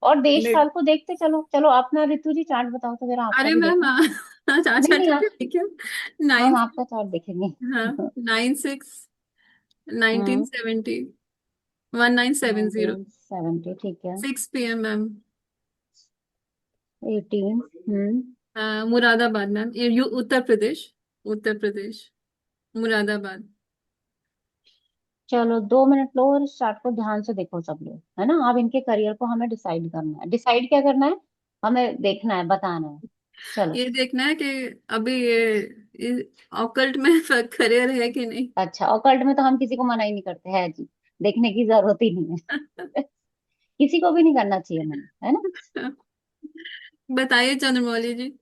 और देश नहीं। काल को देखते चलो। चलो अपना ऋतु जी चार्ट बताओ तो जरा, आपका अरे भी मैम देखो। अच्छा नहीं अच्छा नहीं ठीक है ठीक है। हम नाइन। आपका चार्ट देखेंगे। हाँ। 96 नाइनटीन हम्म। सेवेंटी 1970। 1970 ठीक है। 6 PM मैम। 18। हम्म। मुरादाबाद मैम, ये उत्तर प्रदेश। उत्तर प्रदेश, मुरादाबाद। चलो 2 मिनट लो और इस चार्ट को ध्यान से देखो सब लोग, है ना। अब इनके करियर को हमें डिसाइड करना है। डिसाइड क्या करना है, हमें देखना है, बताना है। चलो। ये देखना है कि अभी ये ऑकल्ट में करियर है कि नहीं। अच्छा, ऑकल्ट में तो हम किसी को मना ही नहीं करते हैं जी, देखने की जरूरत ही नहीं है। किसी को भी नहीं करना चाहिए मना, है ना। बताइए चंद्रमौली जी।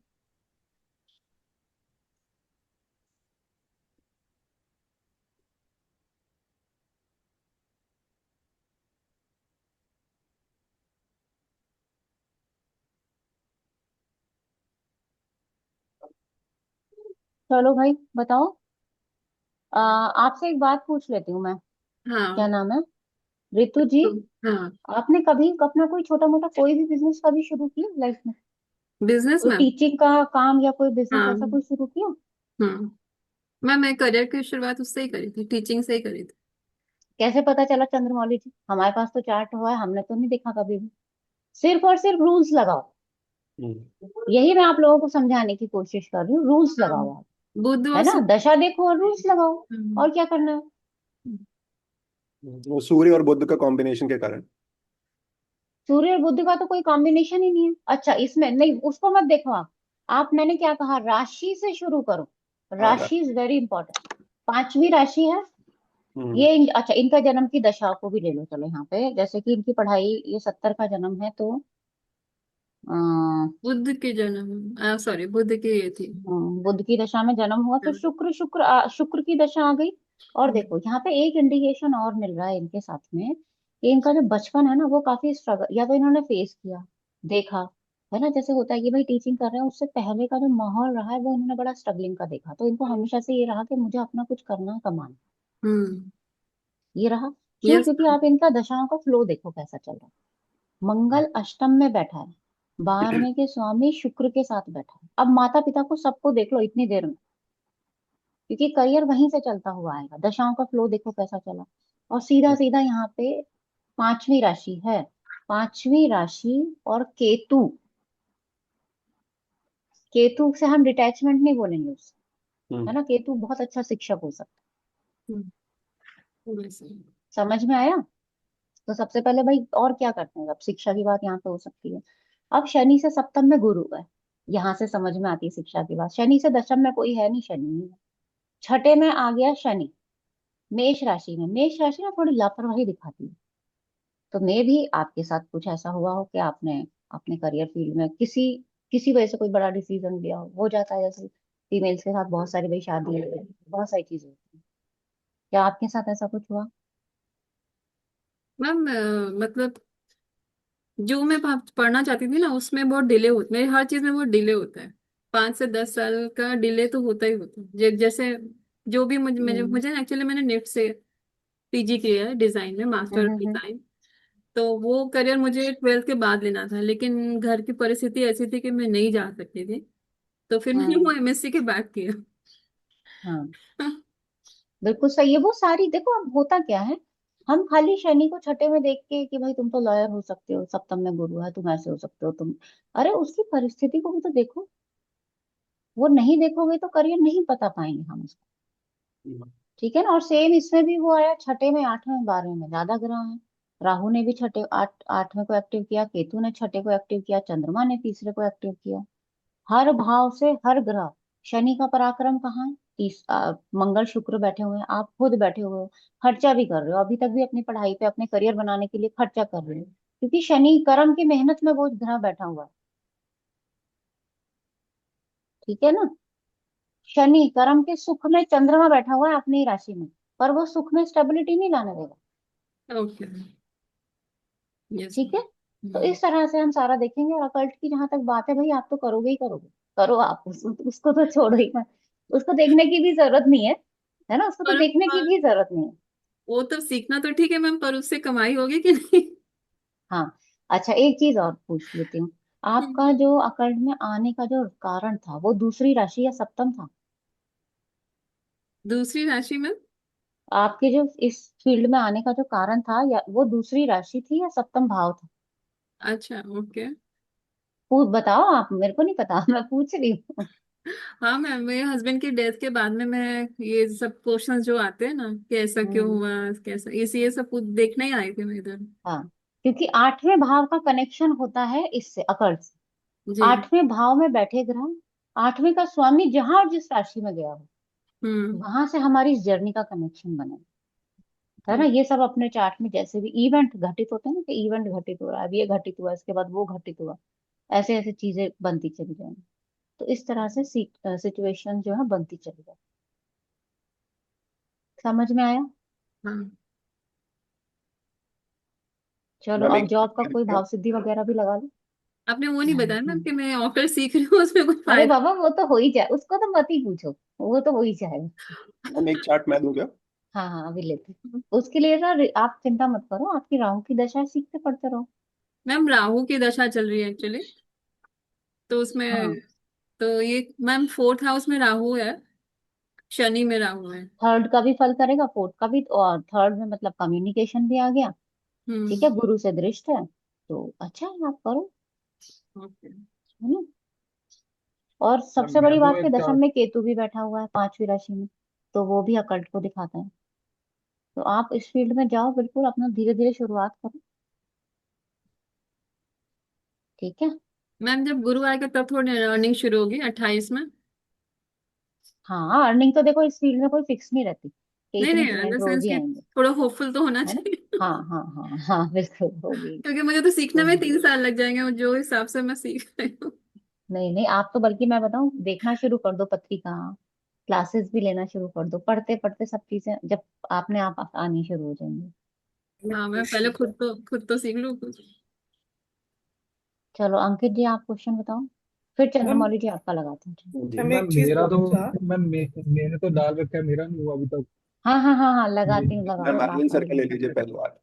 चलो भाई बताओ। आपसे एक बात पूछ लेती हूँ मैं। क्या हाँ। नाम है, ऋतु जी। तो हाँ। आपने कभी अपना कोई छोटा मोटा कोई भी बिजनेस कभी शुरू किया लाइफ में? बिजनेस कोई मैम। टीचिंग का काम या कोई बिजनेस हाँ। ऐसा कोई शुरू किया? हम्म। मैं करियर की शुरुआत उससे ही करी थी, टीचिंग से ही करी थी। कैसे पता चला चंद्रमौली जी? हमारे पास तो चार्ट हुआ है, हमने तो नहीं देखा कभी भी। सिर्फ और सिर्फ रूल्स लगाओ। यही मैं आप लोगों को समझाने की कोशिश कर रही हूँ, रूल्स हाँ। लगाओ आप। बुध है और ना, शुक्र। दशा देखो और रूल्स लगाओ। हम्म। और क्या करना है। वो सूर्य और बुध का कॉम्बिनेशन के कारण। सूर्य और बुध का तो कोई कॉम्बिनेशन ही नहीं है। अच्छा इसमें नहीं, उसको मत देखो आप मैंने क्या कहा, राशि से शुरू करो। हाँ राशि इज वेरी इंपॉर्टेंट। पांचवी राशि है हम्म। ये। अच्छा इनका जन्म की दशा को भी ले लो चलो यहाँ पे, जैसे कि इनकी पढ़ाई, ये 70 का जन्म है तो बुध के जन्म, सॉरी बुध की ये थी। बुध की दशा में जन्म हुआ तो शुक्र की दशा आ गई। और हम्म। देखो यहाँ पे एक इंडिकेशन और मिल रहा है इनके साथ में, कि इनका जो बचपन है ना वो काफी स्ट्रगल, या तो इन्होंने फेस किया, देखा, है ना। जैसे होता है कि भाई टीचिंग कर रहे हैं, उससे पहले का जो माहौल रहा है वो इन्होंने बड़ा स्ट्रगलिंग का देखा, तो इनको हमेशा से ये रहा कि मुझे अपना कुछ करना है, कमाना। हम्म। ये रहा। क्यों? यस। क्योंकि आप इनका दशाओं का फ्लो देखो कैसा चल रहा है। मंगल अष्टम में बैठा है, 12वें के स्वामी शुक्र के साथ बैठा है। अब माता पिता को सबको देख लो इतनी देर में, क्योंकि करियर वहीं से चलता हुआ आएगा। दशाओं का फ्लो देखो कैसा चला। और सीधा सीधा यहाँ पे पांचवी राशि है। पांचवी राशि और केतु। केतु से हम डिटैचमेंट नहीं बोलेंगे उससे, है हम्म। ना। केतु बहुत अच्छा शिक्षक हो सकता हम्म। वैसे। है। समझ में आया? तो सबसे पहले भाई और क्या करते हैं, अब शिक्षा की बात यहाँ पे हो सकती है। अब शनि से सप्तम में गुरु है, यहाँ से समझ में आती है शिक्षा की बात। शनि से दशम में कोई है नहीं, शनि नहीं है। छठे में आ गया शनि, मेष राशि में। मेष राशि ना थोड़ी लापरवाही दिखाती है, तो मे भी आपके साथ कुछ ऐसा हुआ हो कि आपने अपने करियर फील्ड में किसी किसी वजह से कोई बड़ा डिसीजन लिया हो जाता है। जैसे फीमेल्स के साथ बहुत सारी भाई शादी होती है, बहुत सारी चीजें होती है। क्या आपके साथ ऐसा कुछ हुआ? मैम मतलब जो मैं पढ़ना चाहती थी ना उसमें बहुत डिले होता, मेरे हर चीज में बहुत डिले होता है। 5 से 10 साल का डिले तो होता ही होता है। जैसे जो भी मुझे मुझे हम्म मुझे एक्चुअली मैंने नेट से पीजी किया है डिजाइन में, मास्टर हम्म। डिजाइन। तो वो करियर मुझे 12th के बाद लेना था, लेकिन घर की परिस्थिति ऐसी थी कि मैं नहीं जा सकती थी। तो फिर मैंने हम्म, वो एमएससी के बाद किया। हाँ बिल्कुल सही है। वो सारी देखो, अब होता क्या है, हम खाली शनि को छठे में देख के कि भाई तुम तो लॉयर हो सकते हो, सप्तम में गुरु है, तुम ऐसे हो सकते हो तुम। अरे उसकी परिस्थिति को भी तो देखो। वो नहीं देखोगे तो करियर नहीं पता पाएंगे हम उसको। ठीक है ना। और सेम इसमें भी वो आया छठे में, 8वें 12वें में ज्यादा ग्रह है। राहु ने भी छठे 8वें को एक्टिव किया, केतु ने छठे को एक्टिव किया, चंद्रमा ने तीसरे को एक्टिव किया। हर भाव से हर ग्रह। शनि का पराक्रम कहाँ है? मंगल शुक्र बैठे हुए हैं, आप खुद बैठे हुए हो, खर्चा भी कर रहे हो, अभी तक भी अपनी पढ़ाई पे अपने करियर बनाने के लिए खर्चा कर रहे हो, क्योंकि शनि कर्म की मेहनत में वो ग्रह बैठा हुआ है। ठीक है ना। शनि कर्म के सुख में चंद्रमा बैठा हुआ है अपनी राशि में, पर वो सुख में स्टेबिलिटी नहीं लाने देगा। ओके। यस। ठीक है। तो इस तरह से हम सारा देखेंगे। और अकल्ट की जहां तक बात है, भाई आप तो करोगे ही करोगे। करो आप, उसको तो छोड़ो ही मत। उसको देखने की भी जरूरत नहीं है ना। उसको तो पर देखने की भी जरूरत नहीं है। वो तो सीखना तो ठीक है मैम, पर उससे कमाई होगी कि नहीं। हाँ अच्छा, एक चीज और पूछ लेती हूँ। आपका हम्म, जो अकल्ट में आने का जो कारण था, वो दूसरी राशि या सप्तम था? दूसरी राशि में। आपके जो इस फील्ड में आने का जो कारण था, या वो दूसरी राशि थी या सप्तम भाव था? अच्छा, ओके। पूछ बताओ, आप, मेरे को नहीं पता। मैं पूछ रही हूँ। हाँ मैम, मेरे हस्बैंड की डेथ के बाद में मैं ये सब क्वेश्चंस जो आते हैं ना कि ऐसा क्यों हम्म। हुआ, कैसा, ये सब कुछ देखने ही आई थी मैं इधर। हाँ, क्योंकि आठवें भाव का कनेक्शन होता है इससे, अकल्ट से। जी। आठवें भाव में बैठे ग्रह, आठवें का स्वामी जहां और जिस राशि में गया हो, हम्म। वहां से हमारी इस जर्नी का कनेक्शन बने, है ना। तो ये सब अपने चार्ट में जैसे भी इवेंट घटित होते हैं ना, कि इवेंट घटित हो रहा है, अब ये घटित हुआ, इसके बाद वो घटित हुआ, ऐसे ऐसे चीजें बनती चली जाएंगी। तो इस तरह से सिचुएशन जो है बनती चली जाए। समझ में आया? हाँ, चलो, मैम अब एक जॉब का कोई क्या? भाव सिद्धि वगैरह भी लगा लो। आपने वो नहीं बताया ना कि मैं ऑफिस सीख रही हूँ, उसमें कोई अरे फायदा। बाबा, वो तो हो ही जाए, उसको तो मत ही पूछो, वो तो हो ही जाएगा। मैम एक चार्ट मैं दूं क्या? हाँ हाँ, अभी लेते हैं। उसके लिए ना आप चिंता मत करो, आपकी राहु की दशा है, सीखते पढ़ते रहो। मैम राहु की दशा चल रही है एक्चुअली, तो उसमें, हाँ, तो ये मैम फोर्थ हाउस में राहु है, शनि में राहु है। थर्ड का भी फल करेगा, फोर्थ का भी, और थर्ड में मतलब कम्युनिकेशन भी आ गया। ठीक है, हम्म। गुरु से दृष्ट है, तो अच्छा है, आप करो, ओके। है ना। और मैम सबसे मैं बड़ी दूं बात कि एक दशम चार्ट। में केतु भी बैठा हुआ है पांचवी राशि में, तो वो भी अकल्ट को दिखाता है। तो आप इस फील्ड में जाओ, बिल्कुल अपना धीरे धीरे शुरुआत करो। ठीक है। मैम जब गुरु आएगा तब थोड़ी अर्निंग शुरू होगी 28 में। हाँ, अर्निंग तो देखो इस फील्ड में कोई फिक्स नहीं रहती कि नहीं इतनी नहीं, इन द पेमेंट रोज सेंस ही कि आएंगे, थोड़ा होपफुल तो होना है ना। चाहिए। हाँ हाँ हाँ हाँ, बिल्कुल होगी, क्योंकि मुझे तो सीखने में होगी। 3 साल लग जाएंगे, और जो हिसाब से मैं सीख रही हूँ। नहीं नहीं, आप तो बल्कि मैं बताऊं, देखना शुरू कर दो पत्रिका, क्लासेस भी लेना शुरू कर दो, पढ़ते पढ़ते सब चीजें जब आपने आप आनी शुरू हो जाएंगी। मैं हाँ, मैं पहले क्वेश्चन था। खुद तो सीख लूँ कुछ। चलो अंकित जी, आप क्वेश्चन बताओ, फिर मैम चंद्रमौली जी आपका लगाते हैं। जी। मैम एक मैम चीज मेरा तो, हम्म। मैम मैंने तो डाल रखा है, मेरा नहीं हुआ अभी तक। हाँ हाँ हाँ हाँ, ये लगाती हूँ, लगा मैम लो, अरविंद आपका सर भी का ले लगा। लीजिए पहले बार।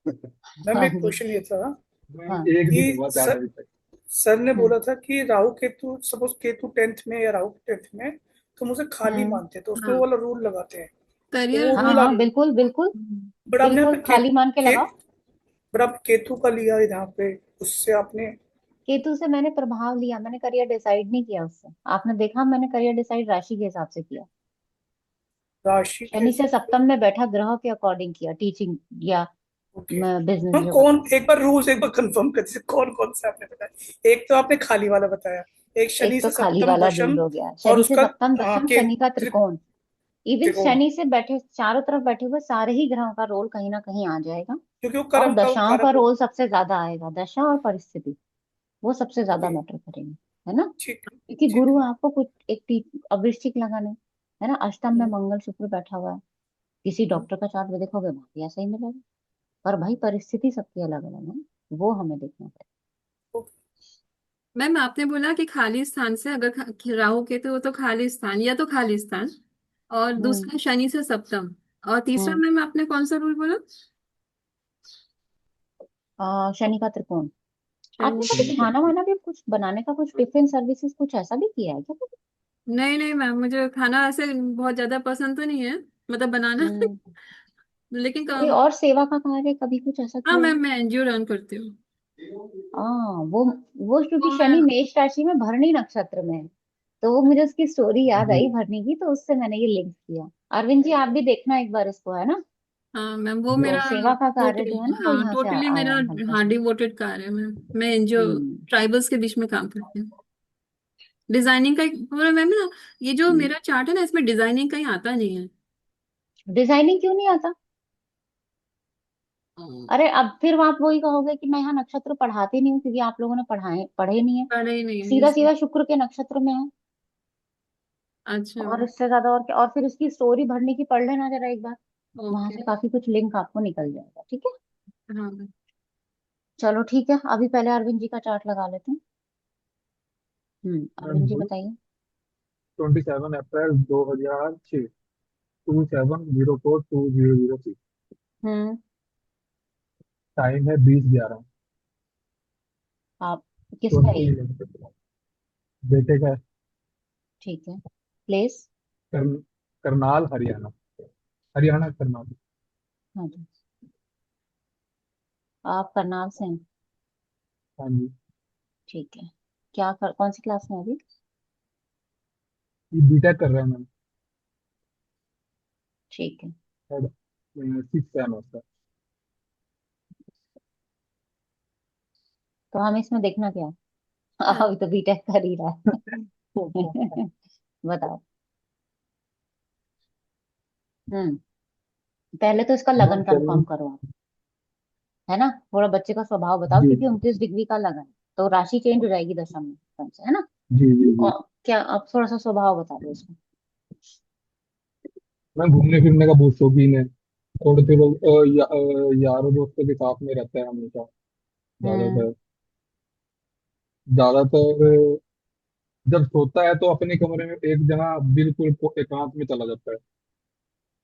मैम हाँ एक जी। क्वेश्चन ये था मैम हाँ। एक भी नहीं कि हुआ चार्ट अभी तक। सर ने हम्म बोला था कि राहु केतु, सपोज केतु 10th में या राहु 10th में, तो मुझे खाली हम्म। मानते हैं, तो उसमें वो हाँ, वाला रूल लगाते हैं। तो करियर। वो हाँ रूल हाँ, आप, बिल्कुल बिल्कुल, बट आपने यहाँ पे बिल्कुल खाली मान के के, लगाओ। बट आप केतु का लिया यहाँ पे, उससे आपने केतु से मैंने प्रभाव लिया, मैंने करियर डिसाइड नहीं किया उससे। आपने देखा, मैंने करियर डिसाइड राशि के हिसाब से किया। राशि के शनि से हिसाब से। सप्तम में बैठा ग्रह के अकॉर्डिंग किया, टीचिंग या ओके बिजनेस मैम, जो कौन, करते हैं। एक बार रूल्स एक बार कंफर्म कर दीजिए, कौन कौन से आपने बताया? एक तो आपने खाली वाला बताया, एक शनि एक तो से खाली सप्तम वाला दशम, दूर हो गया, और शनि से उसका, सप्तम हाँ दशम, के शनि का त्रिकोण। इवन त्रिकोण, शनि से बैठे चारों तरफ बैठे हुए सारे ही ग्रहों का रोल कहीं ना कहीं आ जाएगा। क्योंकि वो और कर्म का दशाओं का कारक हो। रोल सबसे ज्यादा आएगा, दशा और परिस्थिति, वो सबसे ज्यादा ओके, मैटर करेंगे, है ना। ठीक क्योंकि ठीक गुरु है। आपको कुछ एक अब वृश्चिक लगाने, है ना, अष्टम में हम्म, मंगल शुक्र बैठा हुआ है। किसी हम्म, डॉक्टर का चार्ट में देखोगे वहां भी ऐसा ही मिलेगा। पर भाई परिस्थिति सबकी अलग अलग है, वो हमें देखना पड़ेगा। ओके, मैम आपने बोला कि खाली स्थान से अगर राहु केतु हो तो खाली स्थान, या तो खाली स्थान, और हम्म दूसरा शनि से सप्तम, और तीसरा हम्म। मैम आपने कौन सा रूल बोला? शनि का त्रिकोण। आपने शनि कभी से। खाना वाना भी कुछ बनाने का, कुछ टिफिन सर्विसेज कुछ ऐसा भी किया है क्या कभी? नहीं नहीं मैम, मुझे खाना ऐसे बहुत ज्यादा पसंद तो नहीं है, मतलब बनाना। हम्म। लेकिन कोई कम। और सेवा का कार्य कभी कुछ ऐसा हाँ किया है? मैम, मैं एनजीओ रन करती हूँ। हाँ, वो क्योंकि वो मैं। शनि मेष राशि में भरणी नक्षत्र में है, तो वो मुझे उसकी स्टोरी याद जी। आई भरणी की, तो उससे मैंने ये लिंक किया। अरविंद जी, आप भी देखना एक बार इसको, है ना। हाँ मैम, वो जी। तो मेरा सेवा का कार्य जो है टोटली, ना, वो हाँ यहाँ से टोटली आया मेरा, है हल्का हाँ सा। डिवोटेड कार्य है। मैं एनजीओ हम्म ट्राइबल्स के बीच में काम करती हूँ। डिजाइनिंग का एक पूरा मैम ना, ये जो हम्म। मेरा चार्ट है ना, इसमें डिजाइनिंग कहीं आता नहीं है। डिजाइनिंग क्यों नहीं आता? हम्म, अरे अब फिर आप वही कहोगे कि मैं यहाँ नक्षत्र पढ़ाती नहीं हूँ, क्योंकि आप लोगों ने पढ़े नहीं है। पढ़ा ही नहीं है सीधा इसमें। सीधा शुक्र के नक्षत्र में है। अच्छा। और इससे ज्यादा और क्या, और फिर उसकी स्टोरी भरने की पढ़ लेना जरा एक बार, वहां ओके। से काफी कुछ लिंक आपको निकल जाएगा। ठीक है। हाँ। चलो ठीक है, अभी पहले अरविंद जी का चार्ट लगा लेते हैं। मैम अरविंद जी बोल, बताइए। 27 अप्रैल 2006, 27042006। हम्म। टाइम है 20:11। आप किसका है 20 ये? बेटे का है। ठीक है। प्लेस? कर, करनाल हरियाणा। हरियाणा करनाल। हाँ जी। आप करनाल से हैं? हाँ जी। ठीक है। कौन सी क्लास में है अभी? ये बीटेक कर रहे हैं मैम। ठीक है। थर्ड 6 सेम होता तो हमें इसमें देखना क्या है? हाँ, अभी तो बीटेक कर ही रहा है। है। बताओ। हम्म। पहले तो इसका मैम लगन चलो। कंफर्म करो आप, है ना? थोड़ा बच्चे का स्वभाव बताओ, जी क्योंकि 29 डिग्री का लगन, तो राशि चेंज हो जाएगी दशम में एकदम से, है ना? जी जी जी। क्या आप थोड़ा सा स्वभाव बता दो इसका। मैम घूमने फिरने का बहुत शौकीन है। थोड़े थोड़े यारों दोस्तों के साथ में रहता है हमेशा। हम्म। ज्यादातर ज्यादातर जब सोता है तो अपने कमरे में एक जगह बिल्कुल एकांत में चला जाता है।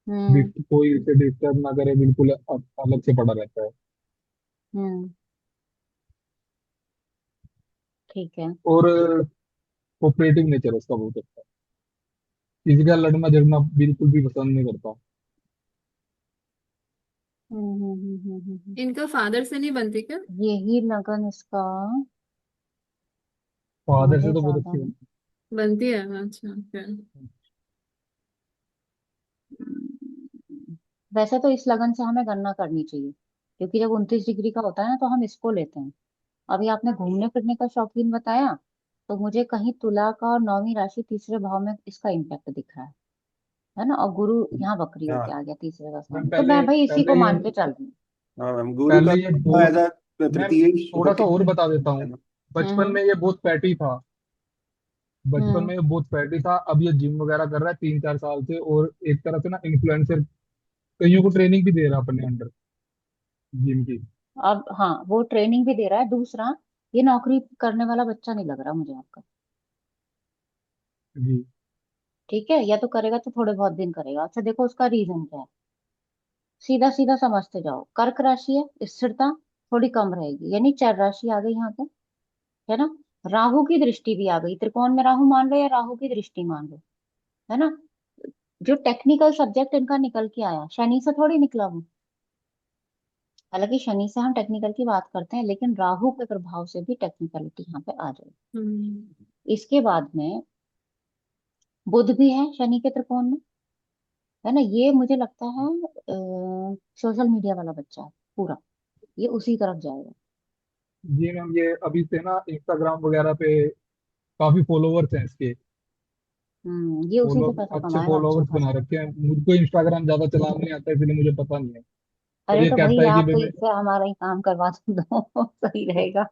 हम्म। कोई इसे डिस्टर्ब ना करे, बिल्कुल अलग से पड़ा रहता है। हम्म। ठीक है। और कोऑपरेटिव नेचर उसका बहुत अच्छा है। किसी का लड़ना झगड़ना बिल्कुल भी पसंद नहीं करता। इनका फादर से नहीं बनती क्या? यही लगन इसका फादर से मुझे तो बहुत ज्यादा अच्छी बनती बनती है, अच्छा फिर। वैसे तो इस लगन से हमें गणना करनी चाहिए, क्योंकि जब 29 डिग्री का होता है ना तो हम इसको लेते हैं। अभी आपने घूमने फिरने का शौकीन बताया, तो मुझे कहीं तुला का और 9वीं राशि तीसरे भाव में इसका इम्पैक्ट दिख रहा है ना? और गुरु यहाँ वक्री होके हाँ आ गया तीसरे का स्थान मैम। में, तो पहले मैं भाई इसी को पहले ये मान के चल रही हूँ। हाँ मैम, गुरु का पहले ये एज बहुत। अ मैं तृतीय थोड़ा सा होके और बता देता है हूँ। ना। बचपन हम्म। में ये बहुत फैटी था। बचपन हम्म। में ये बहुत फैटी था। अब ये जिम वगैरह कर रहा है 3-4 साल से, और एक तरह से ना इन्फ्लुएंसर कईयों को ट्रेनिंग भी दे रहा है अपने अंडर, जिम की। अब हाँ, वो ट्रेनिंग भी दे रहा है। दूसरा, ये नौकरी करने वाला बच्चा नहीं लग रहा मुझे आपका। जी ठीक है, या तो करेगा तो थोड़े बहुत दिन करेगा। अच्छा देखो उसका रीजन क्या है, सीधा सीधा समझते जाओ। कर्क राशि है, स्थिरता थोड़ी कम रहेगी, यानी चर राशि आ गई यहाँ पे, है ना? राहु की दृष्टि भी आ गई, त्रिकोण में राहु मान लो या राहु की दृष्टि मान लो, है ना? जो टेक्निकल सब्जेक्ट इनका निकल के आया, शनि से थोड़ी निकला वो। हालांकि शनि से हम टेक्निकल की बात करते हैं, लेकिन राहु के प्रभाव से भी टेक्निकलिटी यहाँ पे आ जाएगी। हम्म। इसके बाद में बुध भी है शनि के त्रिकोण में, है ना? ये मुझे लगता है सोशल मीडिया वाला बच्चा है पूरा, ये उसी तरफ जाएगा। जी मैम। ये अभी से ना इंस्टाग्राम वगैरह पे काफी फॉलोवर्स हैं इसके। ये उसी फॉलो से पैसा अच्छे कमाएगा अच्छा फॉलोवर्स बना खासा। रखे हैं। मुझको इंस्टाग्राम ज्यादा चलाना नहीं आता, इसलिए मुझे पता नहीं है। और अरे ये तो कहता भाई है कि आप भाई इससे हमारा ही काम करवा दो सही रहेगा।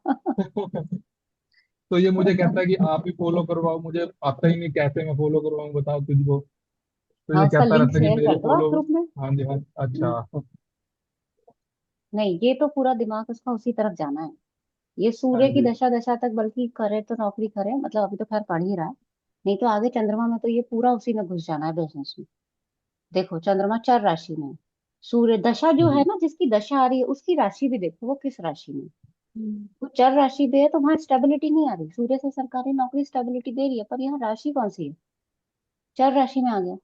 तो ये मुझे कहता है कि आप ही फॉलो करवाओ। मुझे आता ही नहीं कैसे मैं फॉलो करवाऊँ, बताओ तुझको। तो हाँ, ये उसका कहता लिंक रहता है कि शेयर मेरे कर दो आप फॉलो। ग्रुप में। हाँ जी हाँ। हम्म, अच्छा। नहीं, ये तो पूरा दिमाग उसका उसी तरफ जाना है। ये हाँ सूर्य की जी। दशा दशा तक बल्कि करे तो नौकरी करे, मतलब अभी तो खैर पढ़ ही रहा है, नहीं तो आगे चंद्रमा में तो ये पूरा उसी में घुस जाना है, बिजनेस में। देखो चंद्रमा चर राशि में है। सूर्य दशा जो है जी ना, जिसकी दशा आ रही है उसकी राशि भी देखो वो किस राशि में है। हम्म। वो चर राशि पे है तो वहां स्टेबिलिटी नहीं आ रही। सूर्य से सरकारी नौकरी स्टेबिलिटी दे रही है, पर यहाँ राशि कौन सी है? चर राशि में आ गया।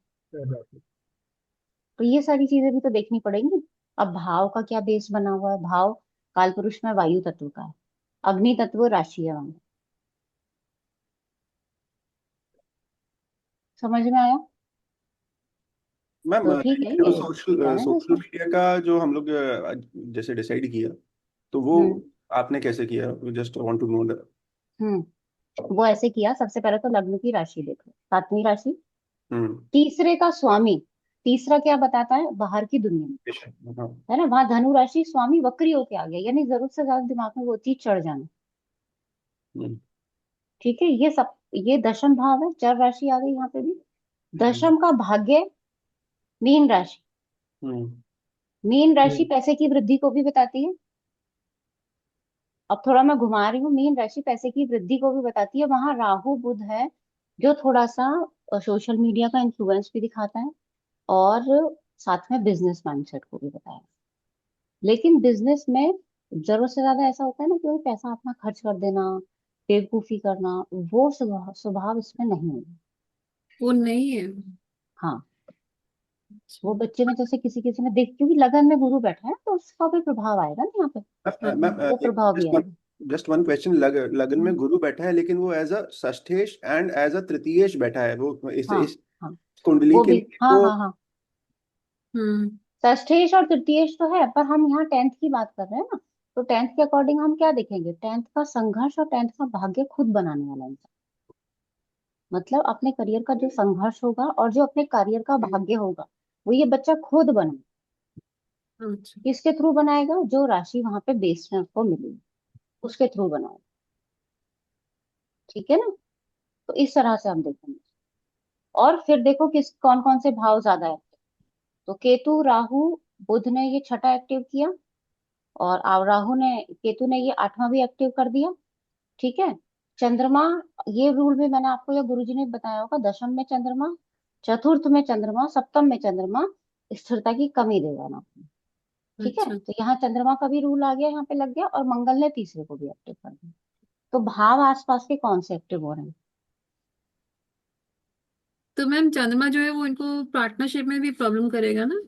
तो ये सारी चीजें भी तो देखनी पड़ेंगी। अब भाव का क्या बेस बना हुआ है? भाव कालपुरुष में वायु तत्व का है, अग्नि तत्व राशि है वहां। समझ में आया? मैम, तो ठीक है, जो ये सोशल रहने दो सोशल इसको। मीडिया का जो हम लोग जैसे डिसाइड किया, तो वो हम्म। आपने कैसे किया? Just want to know that. वो ऐसे किया, सबसे पहले तो लग्न की राशि देखो, 7वीं राशि, हम्म। तीसरे का स्वामी। तीसरा क्या बताता है? बाहर की दुनिया, हाँ। है ना? वहां धनु राशि स्वामी वक्री होके आ गया, यानी जरूरत से ज्यादा दिमाग में वो चीज चढ़ जाना। हम्म। ठीक है, ये सब, ये दशम भाव है, चर राशि आ गई यहाँ पे भी। हम्म। दशम का भाग्य मीन राशि। हम्म। मीन राशि जी पैसे की वृद्धि को भी बताती है। अब थोड़ा मैं घुमा रही हूँ, मीन राशि पैसे की वृद्धि को भी बताती है। वहां राहु बुध है, जो थोड़ा सा सोशल मीडिया का इन्फ्लुएंस भी दिखाता है, और साथ में बिजनेस माइंडसेट को भी बताया। लेकिन बिजनेस में जरूरत से ज्यादा ऐसा होता है ना कि वही पैसा अपना खर्च कर देना, बेवकूफी करना, वो स्वभाव स्वभाव इसमें नहीं है। वो नहीं है। हाँ, अच्छा। वो बच्चे में जैसे किसी किसी में देख, क्योंकि लगन में गुरु बैठा है तो उसका भी प्रभाव आएगा ना यहाँ पे, हाँ। मैम वो प्रभाव भी आएगा। जस्ट वन क्वेश्चन, लगन में हम्म, गुरु बैठा है लेकिन वो एज अ षष्ठेश एंड एज अ तृतीयेश बैठा है, वो हाँ इस हाँ, कुंडली वो के भी, लिए हाँ वो। हाँ हाँ, हम्म। षष्ठेश और तृतीयेश तो है, पर हम यहाँ टेंथ की बात कर रहे हैं ना, तो टेंथ के अकॉर्डिंग हम क्या देखेंगे, टेंथ का संघर्ष और टेंथ का भाग्य खुद बनाने वाला इंसान, मतलब अपने करियर का जो संघर्ष होगा और जो अपने करियर का भाग्य होगा, वो ये बच्चा खुद बना, अच्छा। किसके थ्रू बनाएगा, जो राशि वहां पे बेस में उसको मिलेगी उसके थ्रू बनाएगा। ठीक है ना, तो इस तरह से हम देखेंगे। और फिर देखो किस कौन कौन से भाव ज्यादा है, तो केतु राहु बुध ने ये छठा एक्टिव किया, और राहु ने, केतु ने ये आठवां भी एक्टिव कर दिया। ठीक है, चंद्रमा, ये रूल भी मैंने आपको या गुरुजी ने बताया होगा, दशम में चंद्रमा, चतुर्थ में चंद्रमा, सप्तम में चंद्रमा स्थिरता की कमी देगा ना। ठीक है, अच्छा। तो यहाँ चंद्रमा का भी रूल आ गया, यहाँ पे लग गया, और मंगल ने तीसरे को भी एक्टिव कर दिया। तो भाव आसपास के कौन से एक्टिव हो रहे हैं। तो मैम चंद्रमा जो है वो इनको पार्टनरशिप में भी प्रॉब्लम करेगा ना?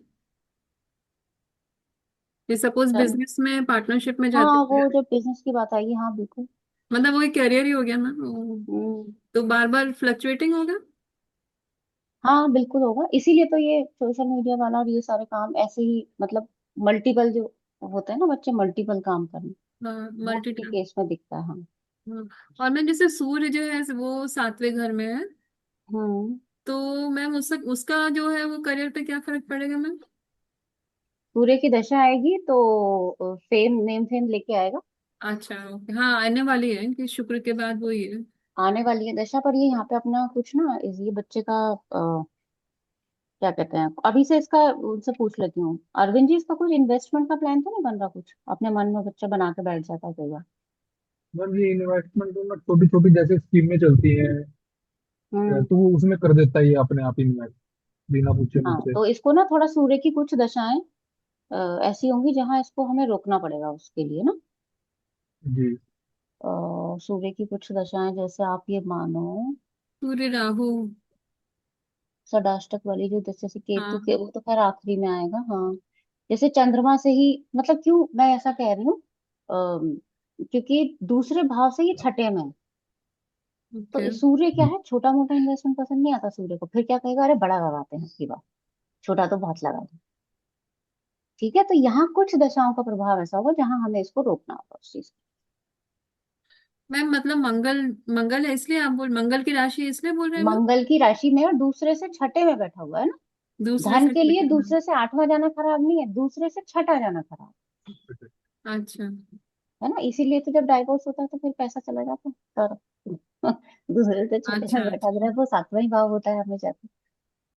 ये सपोज चल, बिजनेस में पार्टनरशिप में जाते हाँ वो हैं, जब बिजनेस की बात आएगी, हाँ बिल्कुल। मतलब वही कैरियर ही हो गया ना हम्म, तो बार बार फ्लक्चुएटिंग होगा। हाँ बिल्कुल होगा, इसीलिए तो ये सोशल मीडिया वाला और ये सारे काम ऐसे ही, मतलब मल्टीपल जो होते हैं ना बच्चे, मल्टीपल काम करना, हाँ, वो मल्टी। उनके केस में दिखता है। हाँ, हाँ। और मैम जैसे सूर्य जो है वो सातवें घर में है, हम्म, तो मैम उसका जो है वो करियर पे क्या फर्क पड़ेगा मैम? सूर्य की दशा आएगी तो फेम, नेम फेम लेके आएगा। अच्छा, ओके। हाँ, आने वाली है कि शुक्र के बाद वो ही है। आने वाली है दशा, पर ये यहाँ पे अपना कुछ ना, ये बच्चे का क्या कहते हैं, अभी से इसका उनसे पूछ लेती हूँ, अरविंद जी इसका कुछ इन्वेस्टमेंट का प्लान तो नहीं बन रहा, कुछ अपने मन में बच्चा बना के बैठ जाता है कई बार। मैम ये इन्वेस्टमेंट तो ना छोटी छोटी जैसे स्कीमें चलती हैं, हम्म, तो वो उसमें कर देता है ये अपने आप इन्वेस्ट, बिना पूछे हाँ मुझसे। तो इसको ना थोड़ा सूर्य की कुछ दशाएं ऐसी होंगी जहां इसको हमें रोकना पड़ेगा उसके लिए ना। जी। सूर्य की कुछ दशाएं, जैसे आप ये मानो, सूर्य राहु। षडाष्टक वाली जो, जैसे केतु के, हाँ। वो तो खैर आखिरी में आएगा, हाँ। जैसे चंद्रमा से ही, मतलब क्यों मैं ऐसा कह रही हूँ, क्योंकि दूसरे भाव से ये छठे में है। तो ओके। सूर्य क्या है, छोटा मोटा इन्वेस्टमेंट पसंद नहीं आता सूर्य को, फिर क्या कहेगा, अरे बड़ा लगाते हैं इसकी बात, छोटा तो बहुत लगा दो। ठीक है, तो यहाँ कुछ दशाओं का प्रभाव ऐसा होगा जहां हमें इसको रोकना होगा उस चीज मैम मतलब मंगल, मंगल है इसलिए आप बोल, मंगल की राशि इसलिए बोल रहे को। हैं मैम? मंगल की राशि में और दूसरे से छठे में बैठा हुआ है ना, दूसरे धन से के लिए छठे में। दूसरे से आठवां जाना खराब नहीं है, दूसरे से छठा जाना खराब अच्छा। है ना, इसीलिए तो जब डाइवोर्स होता है तो फिर पैसा चला जाता है, तो दूसरे से छठे में अच्छा। बैठा अच्छा। रहे, वो सातवां ही भाव होता है हमेशा।